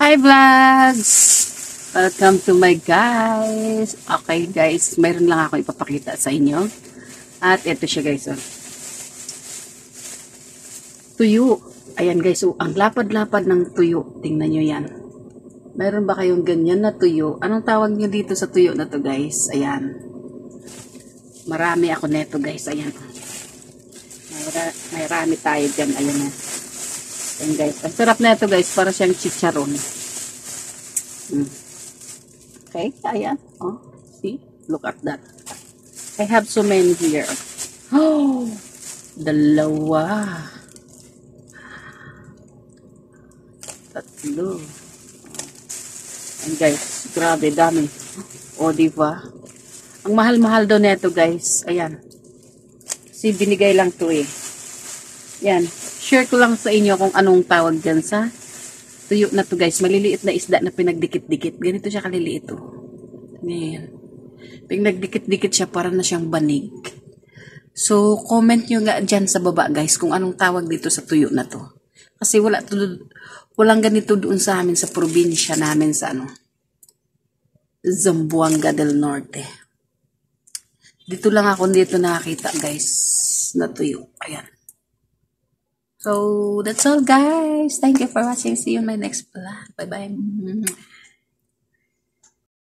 Hi vlogs! Welcome to my guys. Okay guys, mayroon lang ako ipapakita sa inyo. At ito siya guys. Oh. Tuyo. Ayan guys, oh, ang lapad-lapad ng tuyo. Tingnan nyo yan. Mayroon ba kayong ganyan na tuyo? Anong tawag nyo dito sa tuyo na to guys? Ayan. Marami ako neto guys. Ayan. Marami tayo dyan. Ayan na. Ayan guys. Ang sarap neto guys. Para siyang chicharon. Okay, ayan. Oh, see? Look at that. I have so many here. Oh, dalawa. Tatlo. And guys, grabe, dami. O, diba? Ang mahal-mahal daw neto guys. Ayan. Si binigay lang to eh. Yan. Share ko lang sa inyo kung anong tawag dyan sa tuyo na to guys. Maliliit na isda na pinagdikit-dikit. Ganito siya kaliliit to. Ayan. Pinagdikit-dikit siya para na siyang banig. So, comment nyo nga dyan sa baba guys kung anong tawag dito sa tuyo na to. Kasi walang ganito doon sa amin sa probinsya namin sa Zamboanga del Norte. Dito lang ako dito nakakita guys na tuyo. Ayan. So, that's all guys. Thank you for watching. See you in my next vlog. Bye-bye.